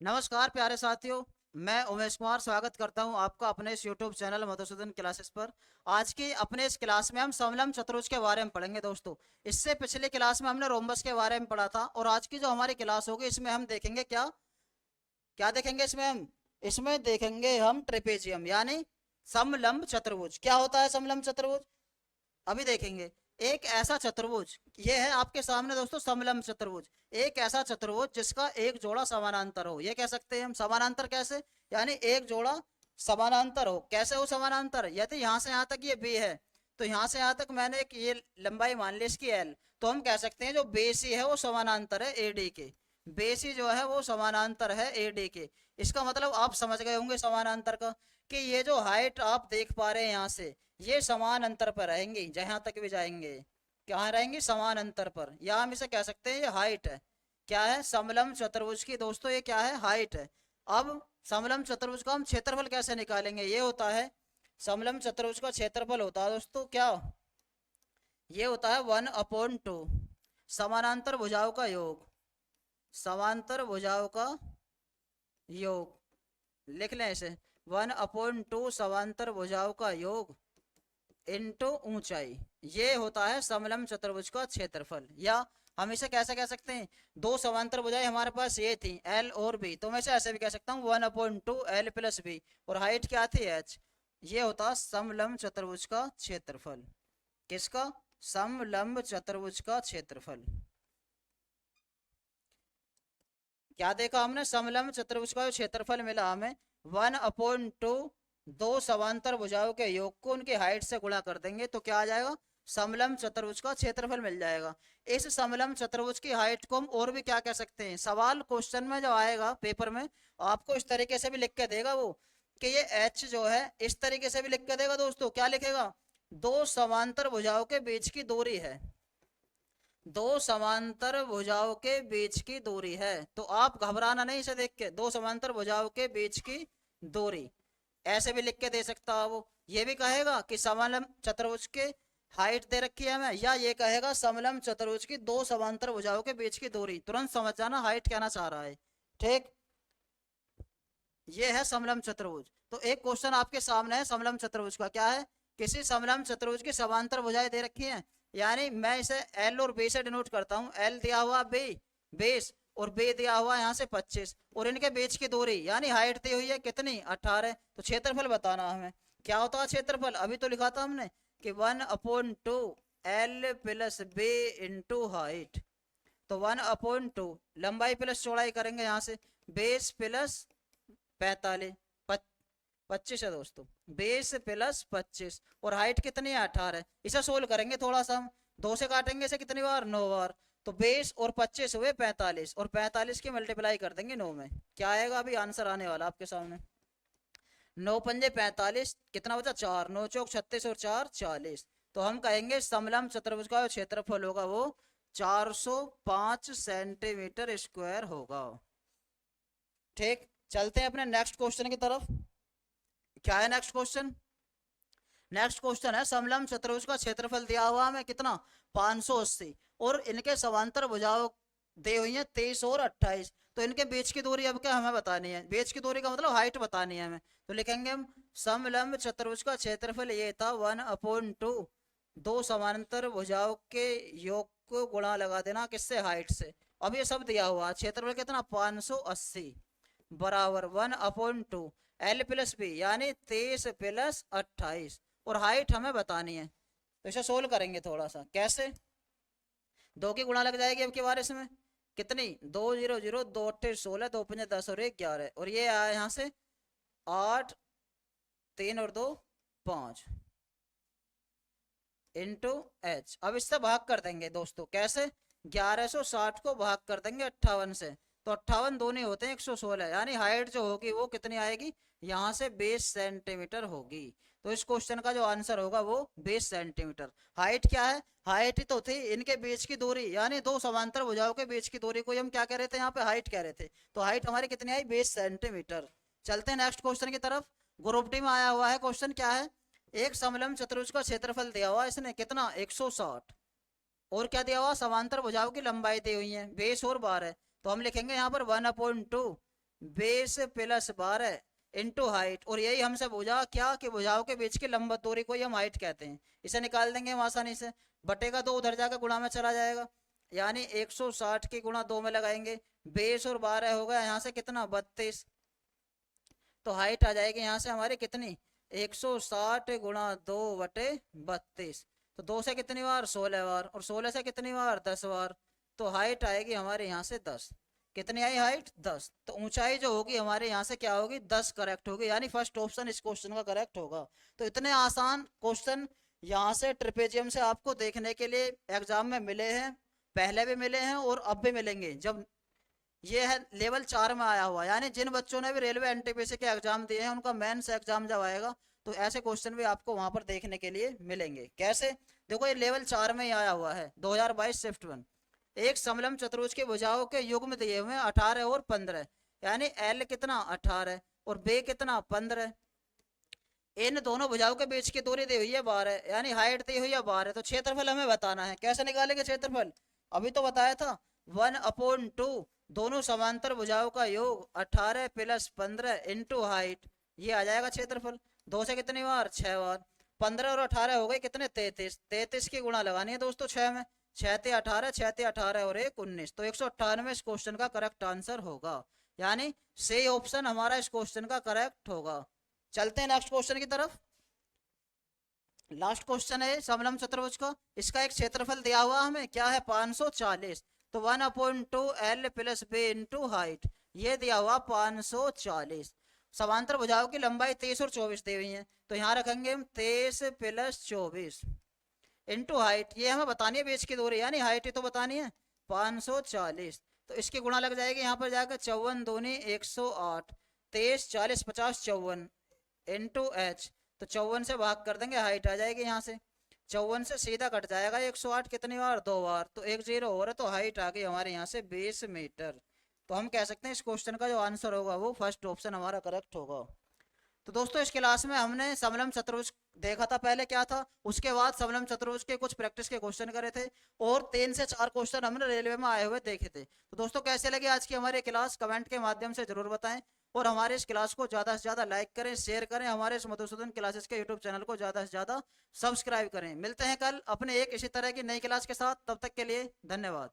नमस्कार प्यारे साथियों। मैं उमेश कुमार स्वागत करता हूं आपका अपने इस YouTube चैनल मधुसूदन क्लासेस पर। आज की अपने इस क्लास में हम समलम चतुर्भुज के बारे में पढ़ेंगे दोस्तों। इससे पिछले क्लास में हमने रोम्बस के बारे में पढ़ा था और आज की जो हमारी क्लास होगी इसमें हम देखेंगे क्या क्या देखेंगे इसमें देखेंगे हम ट्रेपेजियम यानी समलंब चतुर्भुज। क्या होता है समलंब चतुर्भुज अभी देखेंगे। एक ऐसा चतुर्भुज, ये है आपके सामने दोस्तों समलंब चतुर्भुज। एक ऐसा चतुर्भुज जिसका एक जोड़ा समानांतर हो, ये कह सकते हैं हम। समानांतर कैसे? यानी एक जोड़ा समानांतर हो। कैसे हो समानांतर? यदि यहाँ से यहाँ तक ये बी है तो यहाँ से यहाँ तक मैंने एक ये लंबाई मान ली इसकी एल, तो हम कह सकते हैं जो बेसी है वो समानांतर है एडी के। बेसी जो है वो समानांतर है एडी के। इसका मतलब आप समझ गए होंगे समानांतर का, कि ये जो हाइट आप देख पा रहे हैं यहाँ से, ये समान अंतर पर रहेंगी जहां तक भी जाएंगे। कहाँ रहेंगी? समान अंतर पर। या हम इसे कह सकते हैं ये हाइट है। क्या है? समलंब चतुर्भुज की दोस्तों ये क्या है? हाइट है। अब समलंब चतुर्भुज का हम क्षेत्रफल कैसे निकालेंगे? ये होता है समलंब चतुर्भुज का क्षेत्रफल होता है दोस्तों क्या? ये होता है 1/2 समानांतर भुजाओं का योग। समांतर भुजाओं का योग लिख लें इसे। 1/2 समांतर भुजाओं का योग इनटू ऊंचाई। ये होता है समलंब चतुर्भुज का क्षेत्रफल। या हम इसे कैसे कह सकते हैं? दो समांतर भुजाएं हमारे पास ये थी एल और बी, तो मैं इसे ऐसे भी कह सकता हूँ 1/2 एल प्लस बी, और हाइट क्या थी एच। ये होता समलंब चतुर्भुज का क्षेत्रफल। किसका? समलंब चतुर्भुज का क्षेत्रफल। क्या देखा हमने? समलंब चतुर्भुज का जो क्षेत्रफल मिला हमें 1/2, दो समांतर भुजाओं के योग को उनकी हाइट से गुणा कर देंगे तो क्या आ जाएगा? समलंब चतुर्भुज का क्षेत्रफल मिल जाएगा। इस समलंब चतुर्भुज की हाइट को हम और भी क्या कह सकते हैं? सवाल क्वेश्चन में जो आएगा पेपर में, आपको इस तरीके से भी लिख के देगा वो, कि ये एच जो है इस तरीके से भी लिख के देगा दोस्तों। क्या लिखेगा? दो समांतर भुजाओं के बीच की दूरी है। दो समांतर भुजाओं के बीच की दूरी है। तो आप घबराना नहीं इसे देख के। दो समांतर भुजाओं के बीच की दूरी ऐसे भी लिख के दे सकता है वो। ये भी कहेगा कि समलंब चतुर्भुज के हाइट दे रखी है हमें, या ये कहेगा समलंब चतुर्भुज की दो समांतर भुजाओं के बीच की दूरी। तुरंत समझ जाना हाइट कहना चाह रहा है। ठीक, ये है समलंब चतुर्भुज। तो एक क्वेश्चन आपके सामने है समलंब चतुर्भुज का। क्या है? किसी समलंब चतुर्भुज की समांतर भुजाएं दे रखी हैं, यानी मैं इसे एल और बी से डिनोट करता हूँ। एल दिया हुआ बी 20, और बी दिया हुआ यहाँ से 25, और इनके बीच की दूरी यानी हाइट दी हुई है कितनी? 18। तो क्षेत्रफल बताना हमें। क्या होता है क्षेत्रफल? अभी तो लिखा था हमने कि 1/2 L plus B into height. तो 1/2 लंबाई प्लस चौड़ाई करेंगे यहाँ से, बेस प्लस 45, 25 है दोस्तों। 20 + 25, और हाइट कितनी है? 18। इसे सोल्व करेंगे थोड़ा सा हम। दो से काटेंगे इसे कितनी बार? 9 बार। तो 20 और 25 हुए 45, और 45 की मल्टीप्लाई कर देंगे 9 में। क्या आएगा? अभी आंसर आने वाला आपके सामने। 9×5 = 45, कितना बचा? 4। 9×4 = 36 और 4 = 40। तो हम कहेंगे समलंब चतुर्भुज का जो क्षेत्रफल होगा वो 405 सेंटीमीटर स्क्वायर होगा। ठीक, चलते हैं अपने नेक्स्ट क्वेश्चन की तरफ। क्या है नेक्स्ट क्वेश्चन? नेक्स्ट क्वेश्चन है समलंब चतुर्भुज का क्षेत्रफल दिया हुआ हमें कितना? 580, और इनके समांतर भुजाओं दी हुई है 23 और 28। तो इनके बीच की दूरी अब क्या हमें बतानी है? बीच की दूरी का मतलब हाइट बतानी है हमें। तो लिखेंगे हम समलंब चतुर्भुज का क्षेत्रफल ये था 1/2, दो समांतर भुजाओं के योग को गुणा लगा देना किससे? हाइट से। अब ये सब दिया हुआ क्षेत्रफल कितना? 580 बराबर 1/2 एल प्लस बी यानी 23 + 28, और हाइट हमें बतानी है। तो इसे सोल्व करेंगे थोड़ा सा। कैसे? दो की गुणा लग जाएगी अब की बार इसमें। कितनी? 2 0 0, 2 8 16, 2 5 10 और 1 11, और ये आया यहाँ से 8, 3 और 2 5 इंटू एच। अब इससे भाग कर देंगे दोस्तों। कैसे? 1160 को भाग कर देंगे 58 से, तो 58 दोनों होते हैं 116, यानी हाइट जो होगी वो कितनी आएगी? यहाँ से 20 सेंटीमीटर होगी। तो इस क्वेश्चन का जो आंसर होगा वो 20 सेंटीमीटर। हाइट क्या है? हाइट तो थी इनके बीच की दूरी, यानी दो समांतर भुजाओं के बीच की दूरी को हम क्या कह रहे थे? यहाँ पे हाइट कह रहे थे। तो हाइट हमारी कितनी आई? 20 सेंटीमीटर। चलते हैं नेक्स्ट क्वेश्चन की तरफ। ग्रुप डी में आया हुआ है क्वेश्चन। क्या है? एक समलंब चतुर्भुज का क्षेत्रफल दिया हुआ इसने कितना? 160, और क्या दिया हुआ? समांतर भुजाओं की लंबाई दी हुई है 20 और 12। तो हम लिखेंगे यहाँ पर 1/2 बेस प्लस 12 इंटू हाइट, और यही हमसे पूछा क्या कि भुजाओं के बीच की लंबवत दूरी को ही हम हाइट कहते हैं। इसे निकाल देंगे हम आसानी से, बटेगा 2 उधर जाकर गुणा में चला जाएगा, यानी 160 की गुणा 2 में लगाएंगे, बेस और 12 हो गया यहाँ से कितना 32, तो हाइट आ जाएगी यहाँ से हमारी कितनी 160 गुणा 2/32, तो 2 से कितनी बार 16 बार, और 16 से कितनी बार 10 बार, तो हाइट आएगी हमारे यहाँ से 10। कितनी आई हाइट 10, तो ऊंचाई जो होगी हमारे यहाँ से क्या होगी 10 करेक्ट होगी, यानी फर्स्ट ऑप्शन इस क्वेश्चन का करेक्ट होगा। तो इतने आसान क्वेश्चन यहाँ से ट्रिपेजियम से आपको देखने के लिए एग्जाम में मिले हैं, पहले भी मिले हैं और अब भी मिलेंगे। जब ये है लेवल 4 में आया हुआ, यानी जिन बच्चों ने भी रेलवे एनटीपीसी के एग्जाम दिए हैं उनका मेंस एग्जाम जब आएगा तो ऐसे क्वेश्चन भी आपको वहां पर देखने के लिए मिलेंगे। कैसे, देखो ये लेवल 4 में ही आया हुआ है 2022 शिफ्ट 1। एक समलंब चतुर्भुज के भुजाओं के युग्म दिए हुए हैं 18 और 15, यानी एल कितना 18 और बे कितना 15, इन दोनों भुजाओं के बीच की दूरी दी हुई है 12, यानी हाइट दी हुई है 12, तो क्षेत्रफल हमें बताना है। कैसे निकालेंगे क्षेत्रफल, अभी तो बताया था 1/2, दोनों समांतर भुजाओं का योग 18 प्लस 15 इंटू हाइट, ये आ जाएगा क्षेत्रफल। 2 से कितनी बार 6 बार, 15 और 18 हो गए कितने 33, 33 की गुणा लगानी है दोस्तों 6 में, 6 ते 18, 6 ते 18 और 1 19, तो 198 इस क्वेश्चन का करेक्ट आंसर होगा, यानी सी ऑप्शन हमारा इस क्वेश्चन का करेक्ट होगा। चलते हैं नेक्स्ट क्वेश्चन की तरफ। लास्ट क्वेश्चन है समलंब चतुर्भुज का, इसका एक क्षेत्रफल दिया हुआ हमें क्या है 540, तो 1/2 L plus B into height, ये दिया हुआ 540। समांतर भुजाओं की लंबाई 23 और 24 दी हुई है, तो यहाँ रखेंगे हम 23 प्लस 24 इंटू हाइट, ये हमें बतानी है बीच की दूरी, यानी हाइट ही तो बतानी है 540, तो इसकी गुणा लग जाएगी यहाँ पर जाकर 54 दूनी 108, 23 40 50 54 इंटू एच, तो 54 से भाग कर देंगे हाइट आ जाएगी यहाँ से, 54 से सीधा कट जाएगा 108 कितनी बार 2 बार, तो 1 0 हो रहा है, तो हाइट आ गई हमारे यहाँ से 20 मीटर। तो हम कह सकते हैं इस क्वेश्चन का जो आंसर होगा वो फर्स्ट ऑप्शन हमारा करेक्ट होगा। तो दोस्तों इस क्लास में हमने समलंब चतुर्भुज देखा था पहले क्या था, उसके बाद समलंब चतुर्भुज के कुछ प्रैक्टिस के क्वेश्चन करे थे, और 3 से 4 क्वेश्चन हमने रेलवे में आए हुए देखे थे। तो दोस्तों कैसे लगी आज की हमारी क्लास, कमेंट के माध्यम से जरूर बताएं, और हमारे इस क्लास को ज़्यादा से ज़्यादा लाइक करें, शेयर करें, हमारे इस मधुसूदन क्लासेस के यूट्यूब चैनल को ज़्यादा से ज़्यादा सब्सक्राइब करें। मिलते हैं कल अपने एक इसी तरह की नई क्लास के साथ, तब तक के लिए धन्यवाद।